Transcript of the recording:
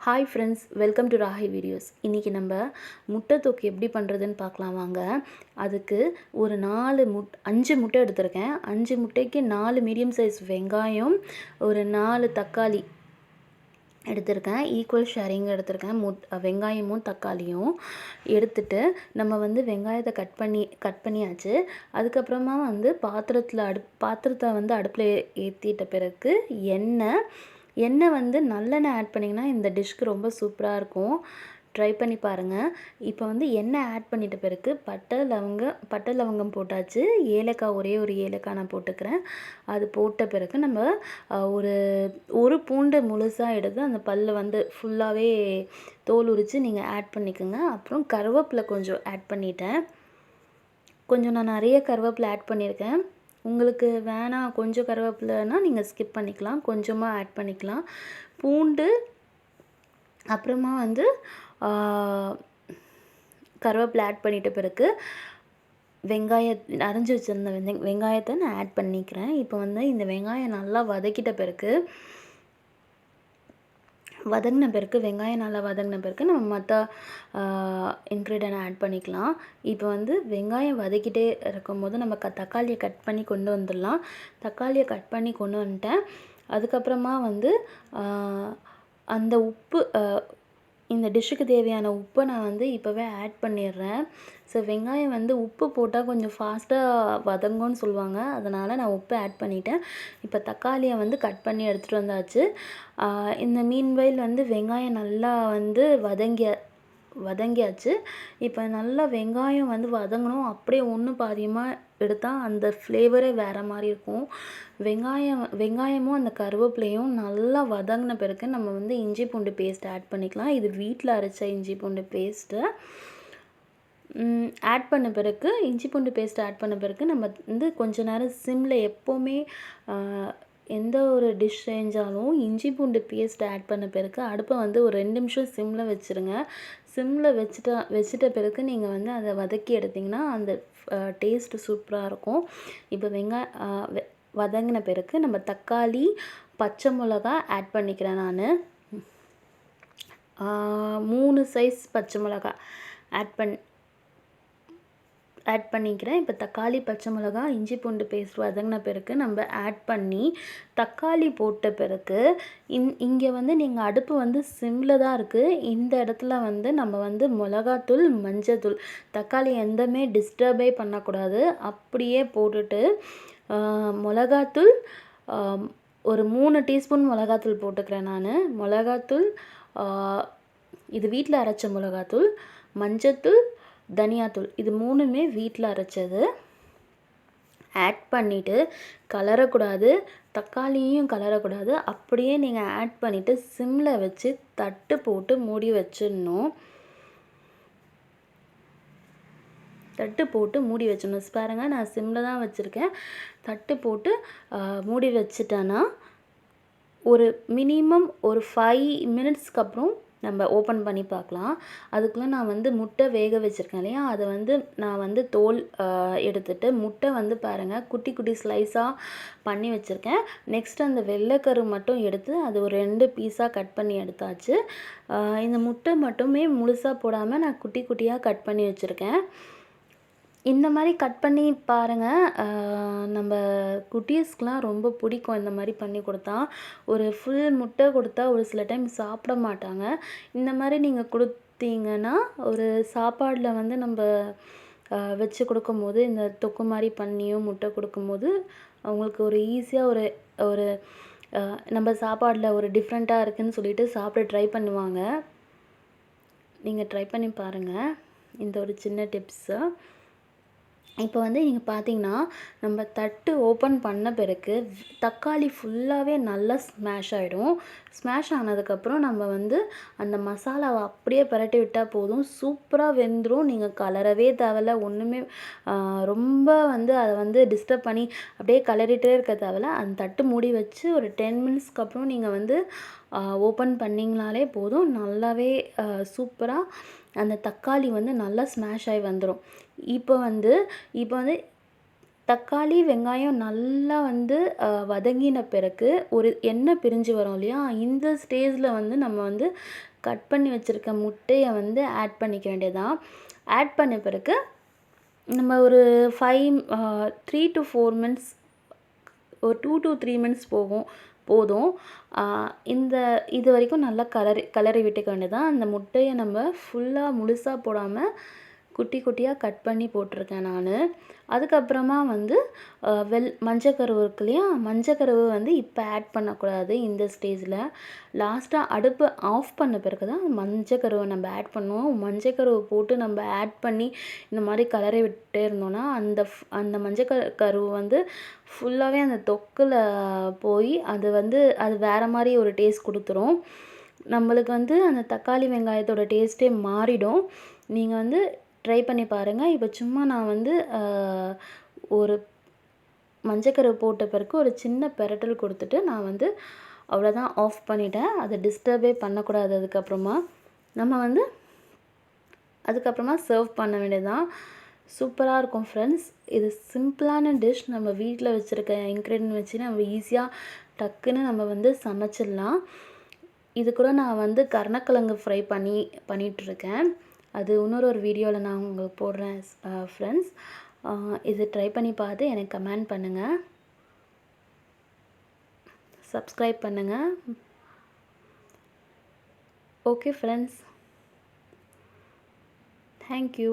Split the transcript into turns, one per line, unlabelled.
Hi friends, welcome to Rahi videos. இன்றைக்கி நம்ம முட்டை தொக்கு எப்படி பண்ணுறதுன்னு பார்க்கலாம் வாங்க. அதுக்கு ஒரு 5 முட்டை எடுத்திருக்கேன். 5 முட்டைக்கு 4 மீடியம் சைஸ் வெங்காயம், ஒரு 4 தக்காளி எடுத்திருக்கேன். ஈக்குவல் ஷேரிங் எடுத்திருக்கேன். வெங்காயமும் தக்காளியும் எடுத்துட்டு நம்ம வந்து வெங்காயத்தை கட் பண்ணியாச்சு. அதுக்கப்புறமா வந்து பாத்திரத்தை வந்து அடுப்பில் ஏற்றிட்ட பிறகு எண்ணெய் வந்து நல்லெண்ணெய் ஆட் பண்ணிங்கன்னா இந்த டிஷ்க்கு ரொம்ப சூப்பராக இருக்கும். ட்ரை பண்ணி பாருங்கள். இப்போ வந்து எண்ணெய் ஆட் பண்ணிட்ட பிறகு பட்டை லவங்கம் போட்டாச்சு. ஏலக்காய், ஒரே ஒரு ஏலக்காய் நான் போட்டுக்கிறேன். அது போட்ட பிறகு நம்ம ஒரு பூண்டு முழுசாக எடுத்து அந்த பல்லை வந்து ஃபுல்லாகவே தோல் உரித்து நீங்கள் ஆட் பண்ணிக்கோங்க. அப்புறம் கருவேப்பிலை கொஞ்சம் ஆட் பண்ணிட்டேன். நான் நிறைய கருவேப்பிலை ஆட் பண்ணியிருக்கேன். உங்களுக்கு வேணாம் கொஞ்சம் கருவேப்பிலைன்னா நீங்கள் ஸ்கிப் பண்ணிக்கலாம், கொஞ்சமாக ஆட் பண்ணிக்கலாம். பூண்டு, அப்புறமா வந்து கருவேப்பிலை ஆட் பண்ணிட்ட பிறகு அரைஞ்சி வச்சுருந்த வெங்காயத்தை நான் ஆட் பண்ணிக்கிறேன். இப்போ வந்து இந்த வெங்காயம் நல்லா வெங்காயம் நல்லா வதங்கின பிறகு நம்ம மற்ற இன்க்ரீடியன்ட் ஆட் பண்ணிக்கலாம். இப்போ வந்து வெங்காயம் வதக்கிட்டே இருக்கும்போது நம்ம தக்காளியை கட் பண்ணி கொண்டு வந்துடலாம். தக்காளியை கட் பண்ணி கொண்டு வந்துட்டேன். அதுக்கப்புறமா வந்து அந்த உப்பு, இந்த டிஷ்ஷுக்கு தேவையான உப்பை நான் வந்து இப்போவே ஆட் பண்ணிடுறேன். ஸோ வெங்காயம் வந்து உப்பு போட்டால் கொஞ்சம் ஃபாஸ்ட்டாக வதங்கும்னு சொல்லுவாங்க, அதனால் நான் உப்பு ஆட் பண்ணிட்டேன். இப்போ தக்காளியை வந்து கட் பண்ணி எடுத்துகிட்டு வந்தாச்சு. இந்த மீன்வைல் வந்து வெங்காயம் நல்லா வந்து வதங்கியாச்சு. இப்போ நல்லா வெங்காயம் வந்து வதங்கணும். அப்படியே ஒன்று பாதியமாக எடுத்தால் அந்த ஃப்ளேவரே வேறு மாதிரி இருக்கும். வெங்காயமும் அந்த கருவேப்பிலையும் நல்லா வதங்கின பிறகு நம்ம வந்து இஞ்சி பூண்டு பேஸ்ட் ஆட் பண்ணிக்கலாம். இது வீட்டில் அரைச்ச இஞ்சி பூண்டு பேஸ்ட்டு ஆட் பண்ண பிறகு நம்ம வந்து கொஞ்ச நேரம் சிம்மில், எப்போவுமே எந்த ஒரு டிஷ் செஞ்சாலும் இஞ்சி பூண்டு பேஸ்ட் ஆட் பண்ண பிறகு அடுப்பை வந்து ஒரு 2 நிமிஷம் சிம்மில் வச்சுருங்க. சிம்மில் வச்சுட்ட பிறகு நீங்கள் வந்து அதை வதக்கி எடுத்திங்கன்னா அந்த டேஸ்ட்டு சூப்பராக இருக்கும். இப்போ வதங்கின பிறகு நம்ம தக்காளி, பச்சை மிளகா ஆட் பண்ணிக்கிறேன். நான் 3 சைஸ் பச்சை மிளகா ஆட் பண்ணிக்கிறேன். இப்போ தக்காளி, பச்சை மிளகா, இஞ்சி பூண்டு பேஸ்ட் வதங்கின பிறகு நம்ம ஆட் பண்ணி தக்காளி போட்ட பிறகு இங்கே வந்து நீங்கள் அடுப்பு வந்து சிம்மில் தான் இருக்குது. இந்த இடத்துல வந்து நம்ம வந்து மிளகாத்தூள், மஞ்சத்தூள், தக்காளி எந்தமே டிஸ்டர்பே பண்ணக்கூடாது. அப்படியே போட்டுட்டு மிளகாத்தூள் ஒரு 3 டீஸ்பூன் மிளகாத்தூள் போட்டுக்கிறேன். நான் மிளகாத்தூள், இது வீட்டில் அரைச்ச மிளகாத்தூள், மஞ்சத்தூள், தனியாத்தூள், இது 3மே வீட்டில் அரைச்சது ஆட் பண்ணிவிட்டு கலரக்கூடாது, தக்காளியும் கலரக்கூடாது. அப்படியே நீங்கள் ஆட் பண்ணிவிட்டு சிம்மில் வச்சு தட்டு போட்டு மூடி வச்சிடணும். பாருங்கள், நான் சிம்மில் தான் வச்சுருக்கேன். தட்டு போட்டு மூடி வச்சுட்டேன்னா ஒரு மினிமம் ஒரு 5 மினிட்ஸ்க்கு அப்புறம் நம்ம ஓப்பன் பண்ணி பார்க்கலாம். அதுக்குள்ளே நான் வந்து முட்டை வேக வச்சுருக்கேன் இல்லையா, அதை வந்து நான் வந்து தோல் எடுத்துட்டு முட்டை வந்து பாருங்கள் குட்டி குட்டி ஸ்லைஸாக பண்ணி வச்சுருக்கேன். நெக்ஸ்ட் அந்த வெள்ளைக்கரு மட்டும் எடுத்து அது ஒரு 2 பீஸாக கட் பண்ணி எடுத்தாச்சு. இந்த முட்டை மட்டுமே முழுசாக போடாமல் நான் குட்டி குட்டியாக கட் பண்ணி வச்சுருக்கேன். இந்த மாதிரி கட் பண்ணி பாருங்கள். நம்ம குட்டீஸ்க்கெலாம் ரொம்ப பிடிக்கும் இந்த மாதிரி பண்ணி கொடுத்தா. ஒரு ஃபுல் முட்டை கொடுத்தா ஒரு சில டைம் சாப்பிட மாட்டாங்க. இந்த மாதிரி நீங்கள் கொடுத்தீங்கன்னா ஒரு சாப்பாடில் வந்து நம்ம வச்சு கொடுக்கும்போது, இந்த தொக்கு மாதிரி பண்ணியும் முட்டை கொடுக்கும்போது அவங்களுக்கு ஒரு ஈஸியாக ஒரு நம்ம சாப்பாடில் ஒரு டிஃப்ரெண்ட்டாக இருக்குதுன்னு சொல்லிட்டு சாப்பிட ட்ரை பண்ணுவாங்க. நீங்கள் ட்ரை பண்ணி பாருங்கள், இந்த ஒரு சின்ன டிப்ஸு. இப்போ வந்து நீங்கள் பார்த்தீங்கன்னா நம்ம தட்டு ஓப்பன் பண்ண பிறகு தக்காளி ஃபுல்லாகவே நல்லா ஸ்மாஷ் ஆகிடும். ஸ்மாஷ் ஆனதுக்கப்புறம் நம்ம வந்து அந்த மசாலாவை அப்படியே பிரட்டி விட்டால் போதும், சூப்பராக வெந்துடும். நீங்கள் கலரவே தேவையில்ல, ஒன்றுமே ரொம்ப வந்து அதை வந்து டிஸ்டர்ப் பண்ணி அப்படியே கலரிட்டே இருக்க தேவையில்ல. அந்த தட்டு மூடி வச்சு ஒரு 10 மினிட்ஸ்க்கு அப்புறம் நீங்கள் வந்து ஓப்பன் பண்ணிங்கனாலே போதும், நல்லாவே சூப்பராக அந்த தக்காளி வந்து நல்லா ஸ்மாஷ் ஆகி வந்துடும். இப்போ வந்து தக்காளி, வெங்காயம் நல்லா வந்து வதங்கின பிறகு ஒரு எண்ணெய் பிரிஞ்சு வரும் இல்லையா? இந்த ஸ்டேஜில வந்து நம்ம வந்து கட் பண்ணி வச்சுருக்க முட்டைய வந்து ஆட் பண்ணிக்க வேண்டியதுதான். ஆட் பண்ண பிறகு நம்ம ஒரு 3 to 4 மினிட்ஸ் ஒரு 2 to 3 மினிட்ஸ் போதும். இது வரைக்கும் நல்லா கிளறி விட்டுக்க வேண்டியதுதான். அந்த முட்டையை நம்ம ஃபுல்லாக முழுசாக போடாமல் குட்டி குட்டியாக கட் பண்ணி போட்டிருக்கேன் நான். அதுக்கப்புறமா வந்து மஞ்சக்கருவு இருக்கு இல்லையா? மஞ்சக்கருவு வந்து இப்போ ஆட் பண்ணக்கூடாது இந்த ஸ்டேஜில். லாஸ்ட்டாக அடுப்பு ஆஃப் பண்ண பிறகு தான் மஞ்சக்கருவை நம்ம ஆட் பண்ணுவோம். மஞ்சக்கருவை போட்டு நம்ம ஆட் பண்ணி இந்த மாதிரி கிளறி விட்டே இருந்தோம்னா அந்த மஞ்சக்கருவு வந்து ஃபுல்லாகவே அந்த தொக்கில் போய் அது வேறு மாதிரி ஒரு டேஸ்ட் கொடுத்துரும். நம்மளுக்கு வந்து அந்த தக்காளி வெங்காயத்தோட டேஸ்ட்டே மாறிடும். நீங்கள் வந்து ட்ரை பண்ணி பாருங்கள். இப்போ சும்மா நான் வந்து ஒரு மஞ்சக்கரு போட்ட பிறகு ஒரு சின்ன பெரட்டல் கொடுத்துட்டு நான் வந்து அவ்வளோதான், ஆஃப் பண்ணிட்டேன். அதை டிஸ்டர்பே பண்ணக்கூடாது. நம்ம வந்து அதுக்கப்புறமா சர்வ் பண்ண வேண்டியதுதான். சூப்பராக இருக்கும் ஃப்ரெண்ட்ஸ். இது சிம்பிளான டிஷ். நம்ம வீட்டில் வச்சுருக்க இன்க்ரீடியன்ட் வச்சு நம்ம ஈஸியாக டக்குன்னு நம்ம வந்து சமைச்சிடலாம். இது கூட நான் வந்து கருணக்கிழங்கு ஃப்ரை பண்ணிகிட்ருக்கேன். அது இன்னொரு வீடியோவில் நான் உங்களுக்கு போடுறேன் ஃப்ரெண்ட்ஸ். இது ட்ரை பண்ணி பார்த்து எனக்கு கமெண்ட் பண்ணுங்கள், சப்ஸ்கிரைப் பண்ணுங்கள். Okay friends, thank you.